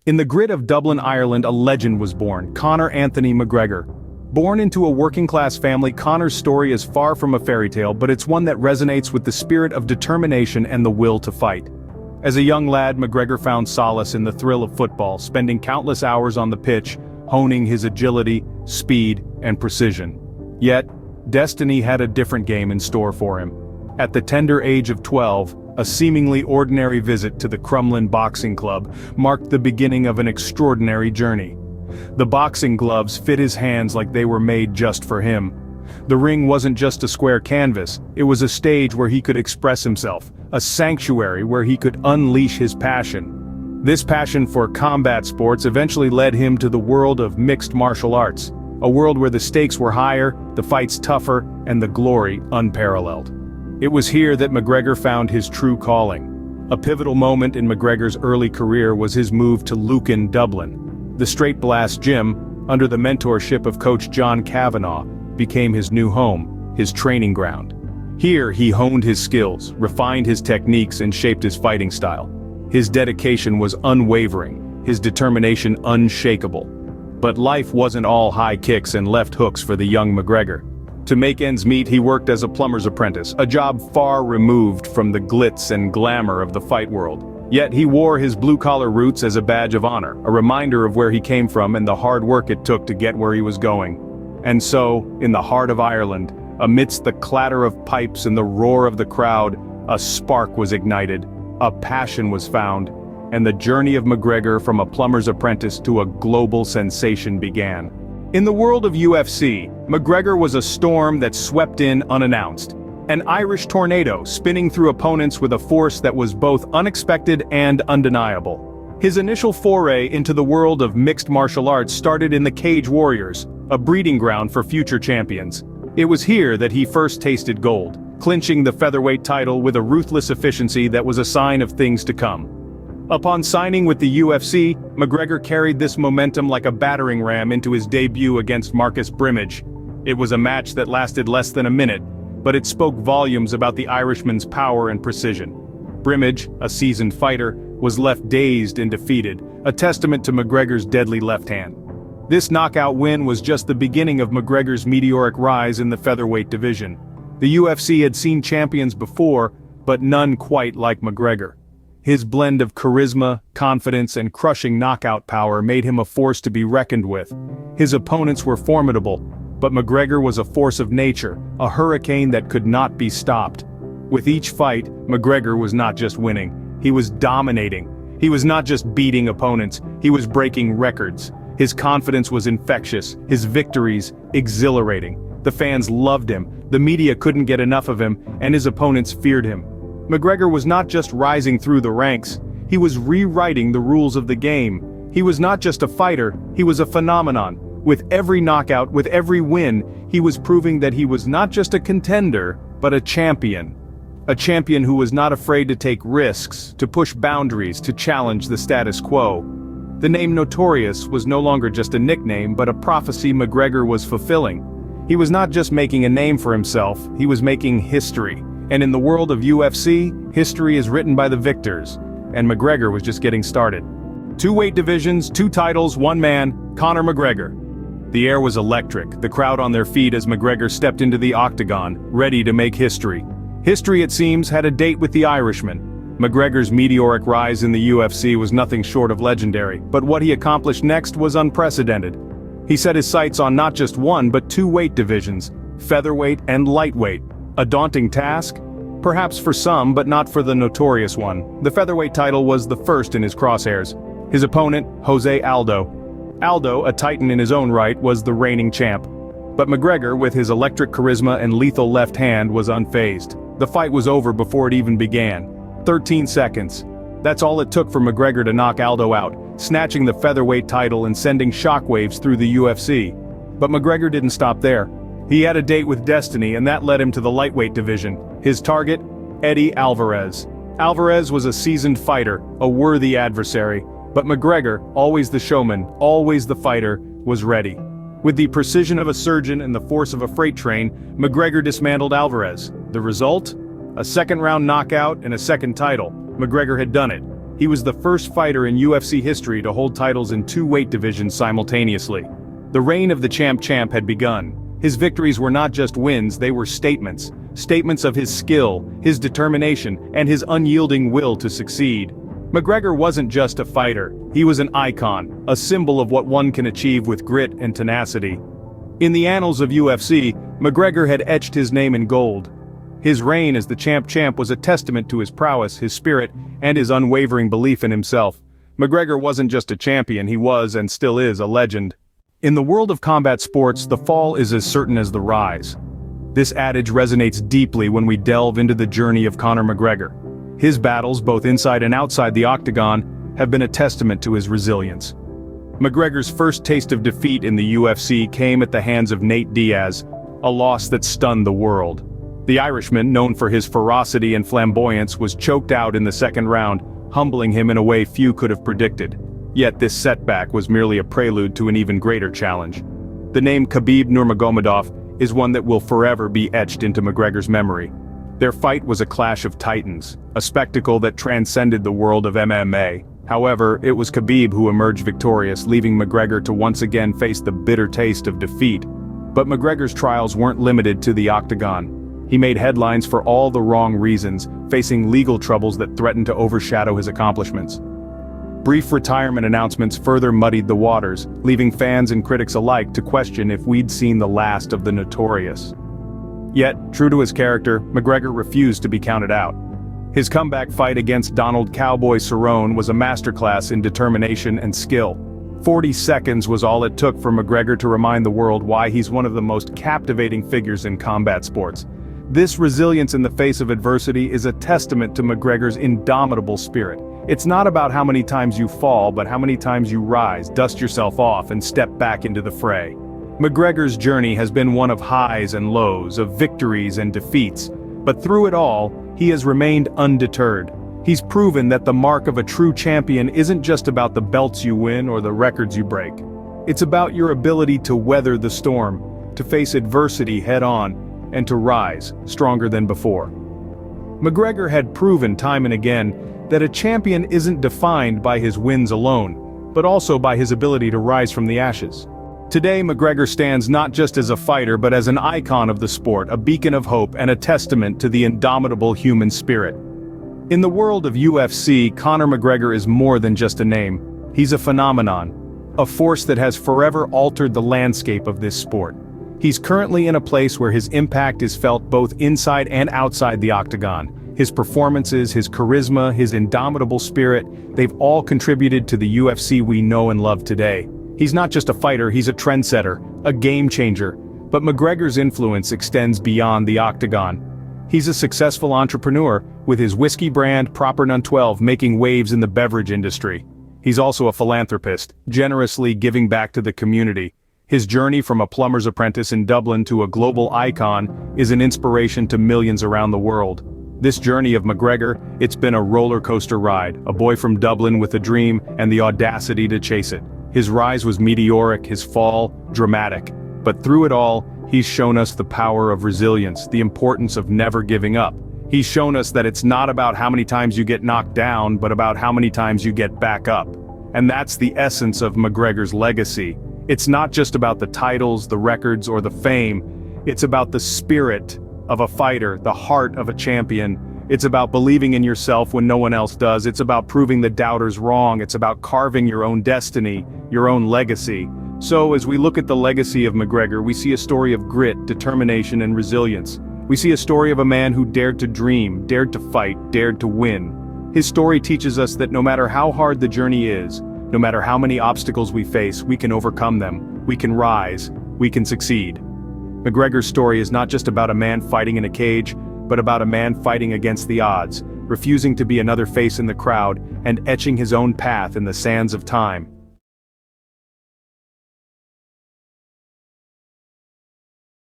In the grit of Dublin, Ireland, a legend was born, Conor Anthony McGregor. Born into a working-class family, Conor's story is far from a fairy tale, but it's one that resonates with the spirit of determination and the will to fight. As a young lad, McGregor found solace in the thrill of football, spending countless hours on the pitch, honing his agility, speed, and precision. Yet, destiny had a different game in store for him. At the tender age of 12, a seemingly ordinary visit to the Crumlin Boxing Club marked the beginning of an extraordinary journey. The boxing gloves fit his hands like they were made just for him. The ring wasn't just a square canvas, it was a stage where he could express himself, a sanctuary where he could unleash his passion. This passion for combat sports eventually led him to the world of mixed martial arts, a world where the stakes were higher, the fights tougher, and the glory unparalleled. It was here that McGregor found his true calling. A pivotal moment in McGregor's early career was his move to Lucan, Dublin. The Straight Blast Gym, under the mentorship of coach John Kavanagh, became his new home, his training ground. Here he honed his skills, refined his techniques, and shaped his fighting style. His dedication was unwavering, his determination unshakable. But life wasn't all high kicks and left hooks for the young McGregor. To make ends meet, he worked as a plumber's apprentice, a job far removed from the glitz and glamour of the fight world. Yet he wore his blue-collar roots as a badge of honor, a reminder of where he came from and the hard work it took to get where he was going. And so, in the heart of Ireland, amidst the clatter of pipes and the roar of the crowd, a spark was ignited, a passion was found, and the journey of McGregor from a plumber's apprentice to a global sensation began. In the world of UFC, McGregor was a storm that swept in unannounced. An Irish tornado spinning through opponents with a force that was both unexpected and undeniable. His initial foray into the world of mixed martial arts started in the Cage Warriors, a breeding ground for future champions. It was here that he first tasted gold, clinching the featherweight title with a ruthless efficiency that was a sign of things to come. Upon signing with the UFC, McGregor carried this momentum like a battering ram into his debut against Marcus Brimage. It was a match that lasted less than a minute, but it spoke volumes about the Irishman's power and precision. Brimage, a seasoned fighter, was left dazed and defeated, a testament to McGregor's deadly left hand. This knockout win was just the beginning of McGregor's meteoric rise in the featherweight division. The UFC had seen champions before, but none quite like McGregor. His blend of charisma, confidence, and crushing knockout power made him a force to be reckoned with. His opponents were formidable, but McGregor was a force of nature, a hurricane that could not be stopped. With each fight, McGregor was not just winning, he was dominating. He was not just beating opponents, he was breaking records. His confidence was infectious, his victories exhilarating. The fans loved him, the media couldn't get enough of him, and his opponents feared him. McGregor was not just rising through the ranks, he was rewriting the rules of the game. He was not just a fighter, he was a phenomenon. With every knockout, with every win, he was proving that he was not just a contender, but a champion. A champion who was not afraid to take risks, to push boundaries, to challenge the status quo. The name Notorious was no longer just a nickname, but a prophecy McGregor was fulfilling. He was not just making a name for himself, he was making history. And in the world of UFC, history is written by the victors, and McGregor was just getting started. 2 weight divisions, 2 titles, 1 man, Conor McGregor. The air was electric, the crowd on their feet as McGregor stepped into the octagon, ready to make history. History, it seems, had a date with the Irishman. McGregor's meteoric rise in the UFC was nothing short of legendary, but what he accomplished next was unprecedented. He set his sights on not just 1 but 2 weight divisions, featherweight and lightweight. A daunting task? Perhaps for some, but not for the Notorious one. The featherweight title was the first in his crosshairs. His opponent, Jose Aldo. Aldo, a titan in his own right, was the reigning champ. But McGregor, with his electric charisma and lethal left hand, was unfazed. The fight was over before it even began. 13 seconds. That's all it took for McGregor to knock Aldo out, snatching the featherweight title and sending shockwaves through the UFC. But McGregor didn't stop there. He had a date with destiny, and that led him to the lightweight division. His target? Eddie Alvarez. Alvarez was a seasoned fighter, a worthy adversary. But McGregor, always the showman, always the fighter, was ready. With the precision of a surgeon and the force of a freight train, McGregor dismantled Alvarez. The result? A second-round knockout and a second title. McGregor had done it. He was the first fighter in UFC history to hold titles in two weight divisions simultaneously. The reign of the champ had begun. His victories were not just wins, they were statements. Statements of his skill, his determination, and his unyielding will to succeed. McGregor wasn't just a fighter, he was an icon, a symbol of what one can achieve with grit and tenacity. In the annals of UFC, McGregor had etched his name in gold. His reign as the champ was a testament to his prowess, his spirit, and his unwavering belief in himself. McGregor wasn't just a champion, he was and still is a legend. In the world of combat sports, the fall is as certain as the rise. This adage resonates deeply when we delve into the journey of Conor McGregor. His battles, both inside and outside the octagon, have been a testament to his resilience. McGregor's first taste of defeat in the UFC came at the hands of Nate Diaz, a loss that stunned the world. The Irishman, known for his ferocity and flamboyance, was choked out in the second round, humbling him in a way few could have predicted. Yet this setback was merely a prelude to an even greater challenge. The name Khabib Nurmagomedov is one that will forever be etched into McGregor's memory. Their fight was a clash of titans, a spectacle that transcended the world of MMA. However, it was Khabib who emerged victorious, leaving McGregor to once again face the bitter taste of defeat. But McGregor's trials weren't limited to the octagon. He made headlines for all the wrong reasons, facing legal troubles that threatened to overshadow his accomplishments. Brief retirement announcements further muddied the waters, leaving fans and critics alike to question if we'd seen the last of the notorious. Yet, true to his character, McGregor refused to be counted out. His comeback fight against Donald "Cowboy" Cerrone was a masterclass in determination and skill. 40 seconds was all it took for McGregor to remind the world why he's one of the most captivating figures in combat sports. This resilience in the face of adversity is a testament to McGregor's indomitable spirit. It's not about how many times you fall, but how many times you rise, dust yourself off, and step back into the fray. McGregor's journey has been one of highs and lows, of victories and defeats, but through it all, he has remained undeterred. He's proven that the mark of a true champion isn't just about the belts you win or the records you break. It's about your ability to weather the storm, to face adversity head-on, and to rise, stronger than before. McGregor had proven time and again that a champion isn't defined by his wins alone, but also by his ability to rise from the ashes. Today, McGregor stands not just as a fighter but as an icon of the sport, a beacon of hope and a testament to the indomitable human spirit. In the world of UFC, Conor McGregor is more than just a name. He's a phenomenon, a force that has forever altered the landscape of this sport. He's currently in a place where his impact is felt both inside and outside the octagon. His performances, his charisma, his indomitable spirit, they've all contributed to the UFC we know and love today. He's not just a fighter, he's a trendsetter, a game changer. But McGregor's influence extends beyond the octagon. He's a successful entrepreneur, with his whiskey brand, Proper Nun 12, making waves in the beverage industry. He's also a philanthropist, generously giving back to the community. His journey from a plumber's apprentice in Dublin to a global icon is an inspiration to millions around the world. This journey of McGregor, it's been a roller coaster ride, a boy from Dublin with a dream and the audacity to chase it. His rise was meteoric, his fall, dramatic. But through it all, he's shown us the power of resilience, the importance of never giving up. He's shown us that it's not about how many times you get knocked down, but about how many times you get back up. And that's the essence of McGregor's legacy. It's not just about the titles, the records, or the fame. It's about the spirit of a fighter, the heart of a champion. It's about believing in yourself when no one else does. It's about proving the doubters wrong. It's about carving your own destiny, your own legacy. So as we look at the legacy of McGregor, we see a story of grit, determination, and resilience. We see a story of a man who dared to dream, dared to fight, dared to win. His story teaches us that no matter how hard the journey is, no matter how many obstacles we face, we can overcome them, we can rise, we can succeed. McGregor's story is not just about a man fighting in a cage, but about a man fighting against the odds, refusing to be another face in the crowd, and etching his own path in the sands of time.